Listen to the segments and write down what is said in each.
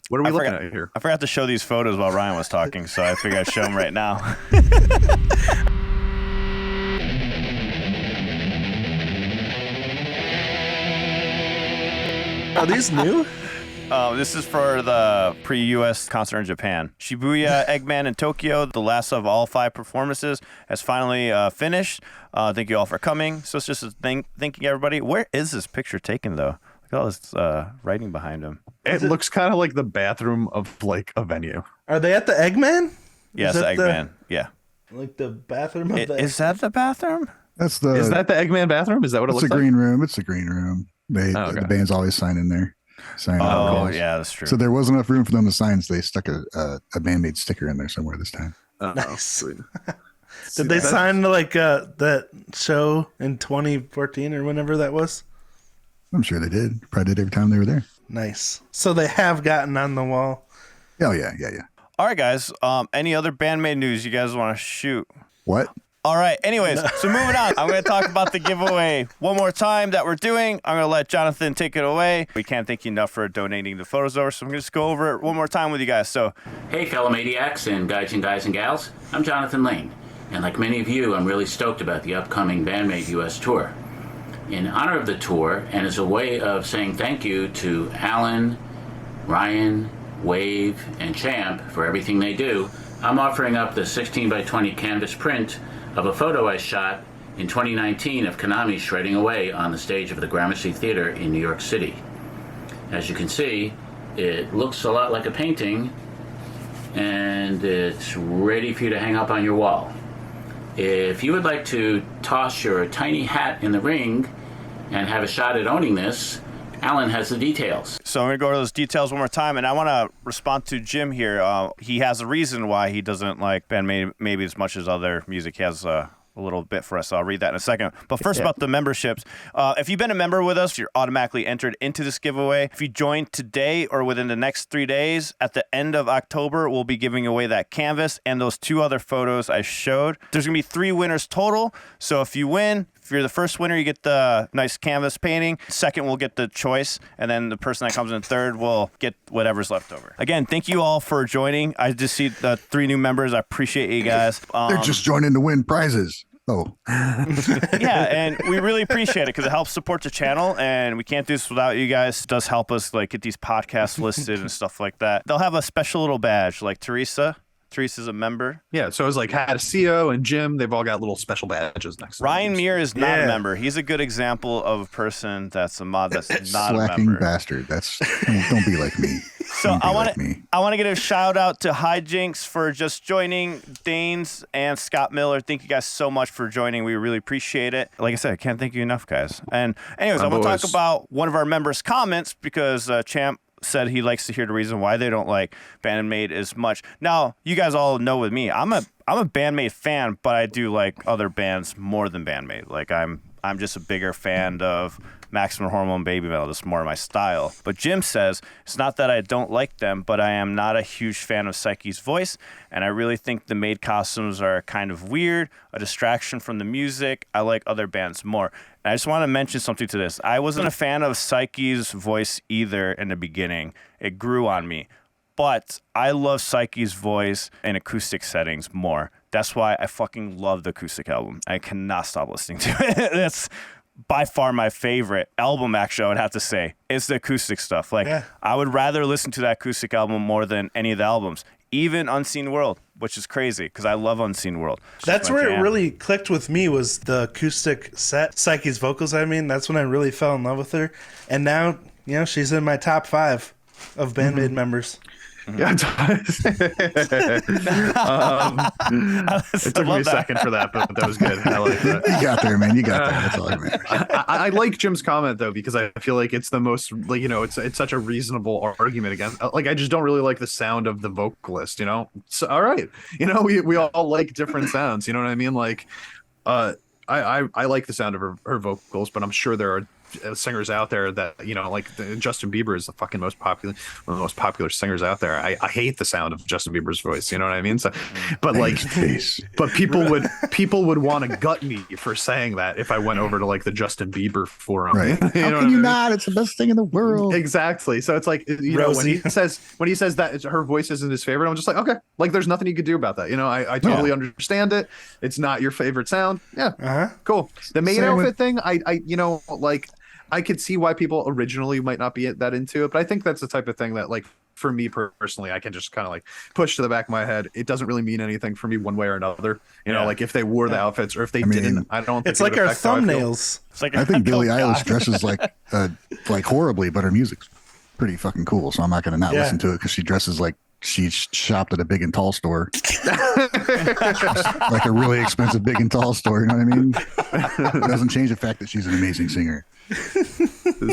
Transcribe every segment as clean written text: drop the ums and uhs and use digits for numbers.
What are we looking at here? I forgot to show these photos while Ryan was talking, so I figured I'd show them right now. Are these new? This is for the pre-US concert in Japan. Shibuya Eggman in Tokyo, the last of all 5 performances, has finally finished. Thank you all for coming. So it's just thanking everybody. Where is this picture taken, though? Look at all this writing behind him. It looks kind of like the bathroom of like a venue. Are they at the Eggman? Yes, the Eggman. Yeah. Like the bathroom of the Is that the bathroom? Is that the Eggman bathroom? Is that what it looks like? It's a green room. It's a green room. The band's always sign in there. Yeah, that's true. So there wasn't enough room for them to sign, so they stuck a BAND-MAID sticker in there somewhere this time. Nice. Did they sign like that show in 2014 or whenever that was? I'm sure they did. Probably did every time they were there. Nice. So they have gotten on the wall. Oh, yeah. All right, guys. Any other BAND-MAID news you guys want to shoot? What? All right. Anyways, so moving on. I'm going to talk about the giveaway one more time that we're doing. I'm going to let Jonathan take it away. We can't thank you enough for donating the photos over, so I'm going to just go over it one more time with you guys. So, hey, fellow maniacs and Gaijin guys and gals. I'm Jonathan Lane, and like many of you, I'm really stoked about the upcoming BAND-MAID US tour. In honor of the tour, and as a way of saying thank you to Alan, Ryan, Wave, and Champ for everything they do, I'm offering up the 16 by 20 canvas print of a photo I shot in 2019 of Konami shredding away on the stage of the Gramercy Theater in New York City. As you can see, it looks a lot like a painting, and it's ready for you to hang up on your wall. If you would like to toss your tiny hat in the ring and have a shot at owning this, Alan has the details. So I'm going to go over those details one more time, and I want to respond to Jim here. He has a reason why he doesn't like BAND-MAID maybe as much as other music. He has a little bit for us. So I'll read that in a second. But first about the memberships. If you've been a member with us, you're automatically entered into this giveaway. If you join today or within the next 3 days, at the end of October, we'll be giving away that canvas and those 2 other photos I showed. There's going to be 3 winners total. So if you win, if you're the first winner, you get the nice canvas painting. Second, we'll get the choice. And then the person that comes in third will get whatever's left over. Again, thank you all for joining. I just see the 3 new members. I appreciate you guys. They're just joining to win prizes. Oh. Yeah, and we really appreciate it because it helps support the channel, and we can't do this without you guys. It does help us like get these podcasts listed and stuff like that. They'll have a special little badge like Teresa. Teresa's a member. Yeah, so it's like Hadesio and Jim. They've all got little special badges next to them. Ryan Muir is not a member. He's a good example of a person that's a mod that's not a member. Slacking bastard. Don't be like me. So I want to give a shout out to Hijinks for just joining, Danes and Scott Miller. Thank you guys so much for joining. We really appreciate it. Like I said, I can't thank you enough, guys. And anyways, I want to talk about one of our members' comments because Champ said he likes to hear the reason why they don't like BAND-MAID as much. Now, you guys all know with me, I'm a BAND-MAID fan, but I do like other bands more than BAND-MAID. Like I'm just a bigger fan of Maximum Hormone, Baby Metal. That's more my style. But Jim says it's not that I don't like them, but I am not a huge fan of Psyche's voice, and I really think the maid costumes are kind of weird, a distraction from the music. I like other bands more. And I just want to mention something to this. I wasn't a fan of Psyche's voice either in the beginning. It grew on me. But I love Psyche's voice in acoustic settings more. That's why I fucking love the acoustic album. I cannot stop listening to it. That's by far my favorite album, actually, I would have to say. It's the acoustic stuff. I would rather listen to that acoustic album more than any of the albums. Even Unseen World, which is crazy because I love Unseen World. That's where it really clicked with me, was the acoustic set. Psyche's vocals, that's when I really fell in love with her. And now, she's in my top 5 of BAND-MAID members. Yeah, it took me a second for that, but that was good. I like that. You got there, man. You got there. That's all that matters. I like Jim's comment though, because I feel like it's the most it's such a reasonable argument against. Like, I just don't really like the sound of the vocalist. So, all right, we all like different sounds. You know what I mean? Like, I like the sound of her vocals, but I'm sure there are singers out there that, you know, like Justin Bieber is the fucking one of the most popular singers out there. I hate the sound of Justin Bieber's voice. You know what I mean? So, but like, but people would want to gut me for saying that if I went over to like the Justin Bieber forum. Right. You know How can you not? It's the best thing in the world. Exactly. So it's like, you know, when he says that her voice isn't his favorite, I'm just like, okay, like there's nothing you could do about that. You know, I totally understand it. It's not your favorite sound. Yeah. Cool. The maid outfit thing, I you know, like I could see why people originally might not be that into it, but I think that's the type of thing that, like, for me personally, I can just kind of like push to the back of my head. It doesn't really mean anything for me one way or another. You know, like if they wore the outfits or if they didn't, I don't think it's like our thumbnails. It's like I think Billie Eilish dresses like horribly, but her music's pretty fucking cool. So I'm not going to not listen to it because she dresses like she shopped at a big and tall store. Like a really expensive big and tall store. You know what I mean? It doesn't change the fact that she's an amazing singer.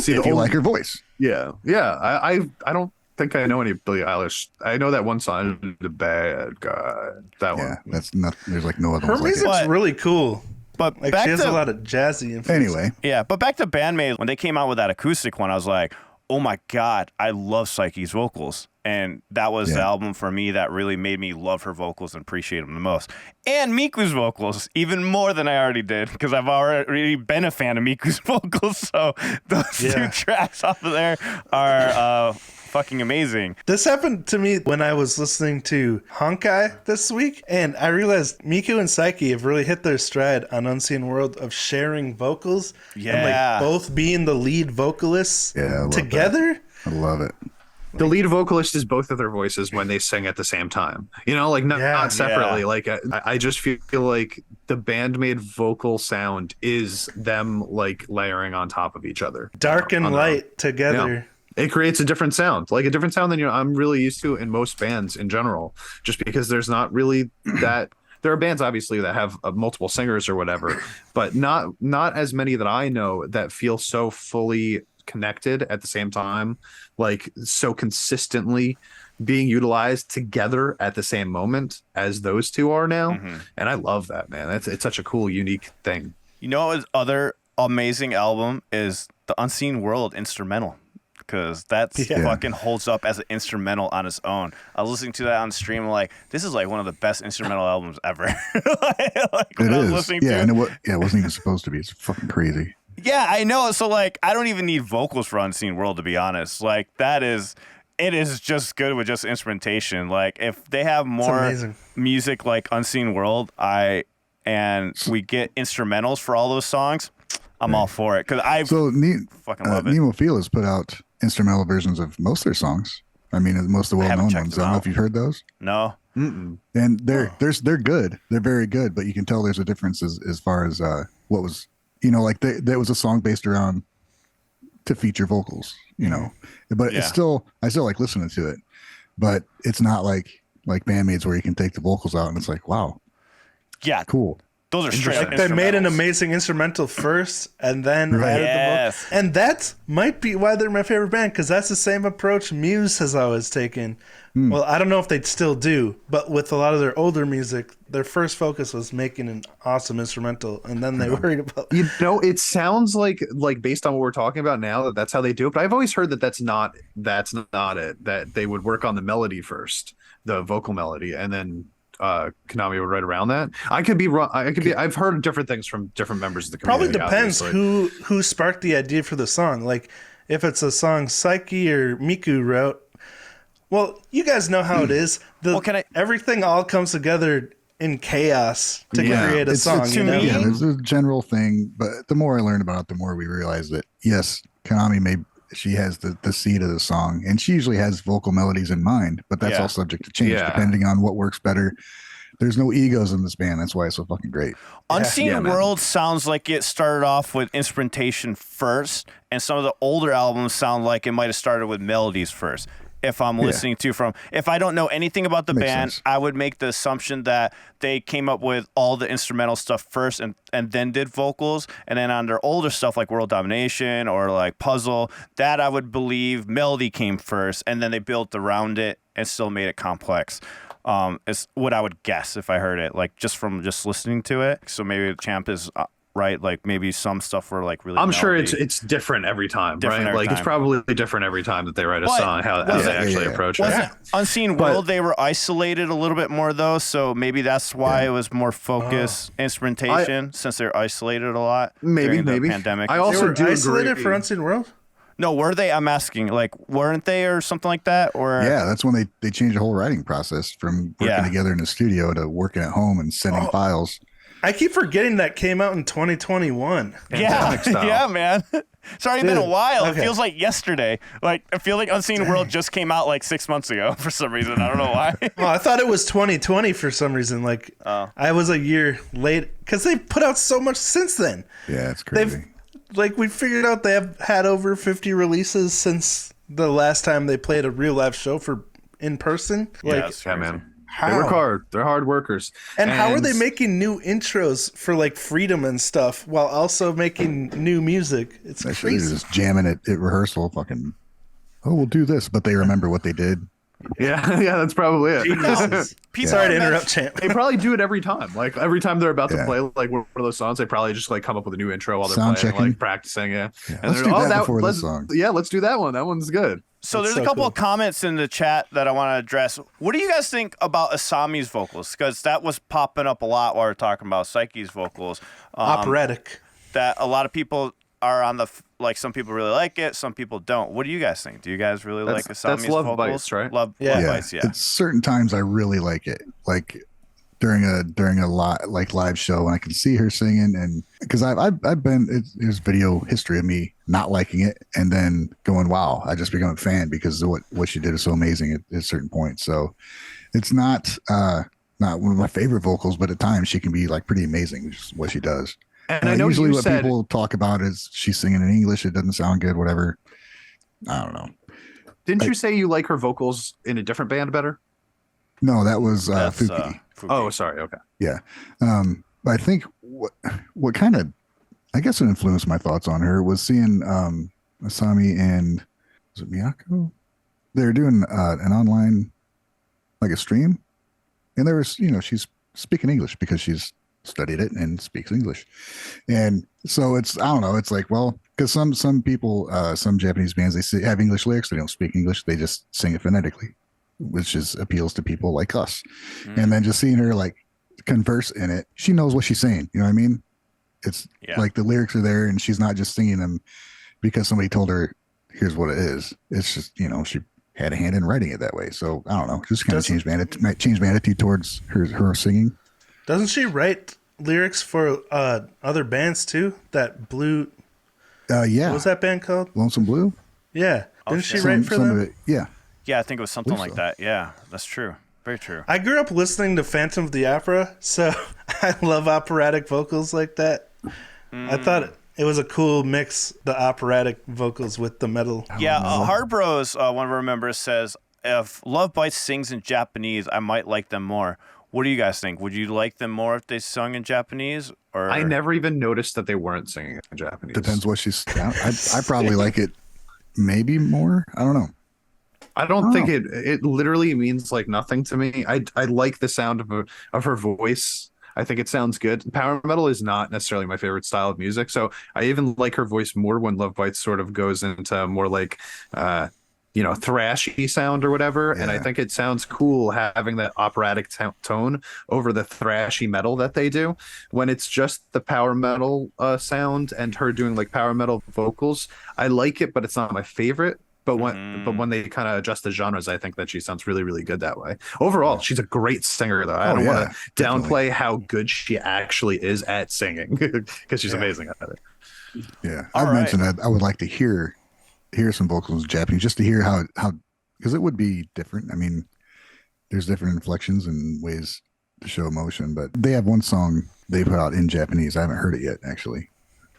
See, if you like her voice. Yeah. I don't think I know any Billie Eilish. I know that one song, "The Bad Guy." That one. Yeah, that's not. There's like no other. Her ones like music's it. really cool. But Like back she has to, a lot of jazzy influence. Anyway, yeah, but back to BAND-MAID, when they came out with that acoustic one, I was like, oh my God, I love Psyche's vocals. And that was the album for me that really made me love her vocals and appreciate them the most. And Miku's vocals, even more than I already did, because I've already been a fan of Miku's vocals. So those two tracks off of there are fucking amazing. This happened to me when I was listening to Honkai this week, and I realized Miku and Psyche have really hit their stride on Unseen World of sharing vocals. Yeah. And like both being the lead vocalists together. I love it. The lead vocalist is both of their voices when they sing at the same time. You know, like not separately. Yeah. Like I just feel like the BAND-MAID vocal sound is them like layering on top of each other. Dark and light together. It creates a different sound, like a different sound than I'm really used to in most bands in general, just because there's not really that. There are bands obviously that have multiple singers or whatever, but not as many that I know that feel so fully connected at the same time, like so consistently being utilized together at the same moment as those two are now. And I love that, man. It's such a cool, unique thing. You know, his other amazing album is the Unseen World instrumental, because that fucking holds up as an instrumental on its own. I was listening to that on stream, like, this is like one of the best instrumental albums ever. Like, it is. And it wasn't even supposed to be. It's fucking crazy. Yeah, I know. So like, I don't even need vocals for Unseen World, to be honest. Like, it is just good with just instrumentation. Like, if they have more music like Unseen World, and we get instrumentals for all those songs, I'm all for it, because I fucking love it. Nemophilia's put out instrumental versions of most of their songs. I mean, most of the well-known ones. I don't know if you've heard those. No. And they're good. They're very good, but you can tell there's a difference as far as what was, you know, like there was a song based around to feature vocals, you know, but it's still, I still like listening to it, but it's not like BAND-MAIDs where you can take the vocals out and it's like, wow. Yeah. Cool. Those are straight up They made an amazing instrumental first and then added the vocals. And that might be why they're my favorite band, because that's the same approach Muse has always taken. Well, I don't know if they still do, but with a lot of their older music, their first focus was making an awesome instrumental, and then they worried about... You know, it sounds like based on what we're talking about now, that's how they do it, but I've always heard that that's not it, that they would work on the melody first, the vocal melody, and then Konami would write around that. I could be wrong. I've heard different things from different members of the community. Probably depends who sparked the idea for the song. Like, if it's a song Psyche or Miku wrote, well, you guys know how it is. Everything all comes together in chaos to create a song. Yeah, there's a general thing, but the more I learn about it, the more we realize that, yes, Konami she has the seed of the song, and she usually has vocal melodies in mind, but that's all subject to change depending on what works better. There's no egos in this band. That's why it's so fucking great. Unseen World sounds like it started off with instrumentation first, and some of the older albums sound like it might have started with melodies first. If I'm listening if I don't know anything about the band, I would make the assumption that they came up with all the instrumental stuff first and then did vocals. And then on their older stuff like World Domination or like Puzzle, that I would believe melody came first, and then they built around it and still made it complex. Is what I would guess if I heard it, like just from listening to it. So maybe Champ is right? Like maybe some stuff were like really. I'm sure it's different every time, Different right? every Like it's time. probably different every time that they write a But song. How they actually approach it. Wasn't Unseen World, they were isolated a little bit more though, so maybe that's why it was more focused instrumentation since they're isolated a lot during the pandemic. I also they were isolated agree. for Unseen World. No, were they? I'm asking, like, weren't they or something like that? Or Yeah, that's when they changed the whole writing process from working together in the studio to working at home and sending files. I keep forgetting that came out in 2021. Yeah, man. It's already been a while. It feels like yesterday. Like I feel like Unseen World just came out like 6 months ago for some reason. I don't know why. Oh, I thought it was 2020 for some reason. Like I was a year late because they put out so much since then. Yeah, it's crazy. We figured out they have had over 50 releases since the last time they played a real live show for in person. Yeah, man. How? They work hard. They're hard workers. And how are they making new intros for like Freedom and stuff while also making new music? It's Actually, crazy. they're just jamming at rehearsal. Fucking, we'll do this, but they remember what they did. Yeah, that's probably it. Sorry to interrupt, Champ. They probably do it every time. Like every time they're about to play like one of those songs, they probably just like come up with a new intro while they're Sound playing, checking. like practicing. Yeah. And Let's do that before this song. Yeah, let's do that one. That one's good. So there's a couple of comments in the chat that I want to address. What do you guys think about Asami's vocals? Because that was popping up a lot while we are talking about Psyche's vocals. Operatic. That a lot of people are on the like. Some people really like it. Some people don't. What do you guys think? Do you guys really like Asami's vocals? Love Bites, right? Love Bites, yeah. At certain times, I really like it. Like during a live show when I can see her singing, and because I've been there's video history of me not liking it and then going, wow, I just become a fan because of what she did is so amazing at a certain point. So it's not one of my favorite vocals, but at times she can be like pretty amazing, which is what she does. And I know usually what people talk about is she's singing in English. It doesn't sound good, whatever. I don't know. Didn't you say you like her vocals in a different band better? No, that was Fuki. Oh, sorry. Okay. Yeah. I think what kind of, I guess it influenced my thoughts on her was seeing Asami and, was it Miyako? They were doing an online, like a stream. And there was, she's speaking English because she's studied it and speaks English. And so it's, I don't know, it's like, well, because some people, some Japanese bands, they have English lyrics, they don't speak English, they just sing it phonetically, which appeals to people like us. And then just seeing her like converse in it, she knows what she's saying. You know what I mean? It's like the lyrics are there and she's not just singing them because somebody told her, here's what it is. It's just, she had a hand in writing it that way. So I don't know, just kind of changed my attitude towards her singing. Doesn't she write lyrics for other bands too? That Blue. Yeah. What was that band called? Lonesome Blue? Yeah. Didn't she write for them? Of it, yeah. Yeah, I think it was something like that. Yeah, that's true. Very true. I grew up listening to Phantom of the Opera, so I love operatic vocals like that. I thought it was a cool mix, the operatic vocals with the metal. Yeah, Hard Bros, one of our members says, if Love Bites sings in Japanese, I might like them more. What do you guys think? Would you like them more if they sung in Japanese? Or I never even noticed that they weren't singing in Japanese. Depends what she's. I probably like it maybe more. I don't know. I don't think it literally means like nothing to me. I like the sound of her voice. I think it sounds good. Power metal is not necessarily my favorite style of music, so I even like her voice more when Love Bites sort of goes into more like thrashy sound or whatever. Yeah. And I think it sounds cool having that operatic tone over the thrashy metal that they do. When it's just the power metal sound and her doing like power metal vocals, I like it, but it's not my favorite. But when they kind of adjust the genres, I think that she sounds really, really good that way. Overall, she's a great singer, though. I don't want to downplay how good she actually is at singing because she's amazing at it. Yeah, I've mentioned that I would like to hear some vocals in Japanese just to hear how because it would be different. I mean, there's different inflections and ways to show emotion, but they have one song they put out in Japanese. I haven't heard it yet, actually.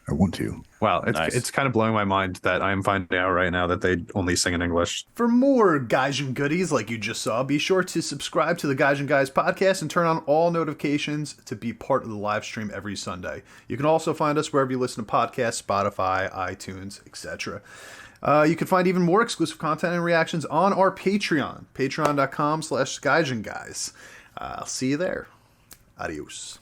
I want to. Wow, it's kind of blowing my mind that I'm finding out right now that they only sing in English. For more Gaijin goodies like you just saw, be sure to subscribe to the Gaijin Guys podcast and turn on all notifications to be part of the live stream every Sunday. You can also find us wherever you listen to podcasts, Spotify, iTunes, etc. You can find even more exclusive content and reactions on our Patreon, patreon.com/Gaijin Guys. I'll see you there. Adios.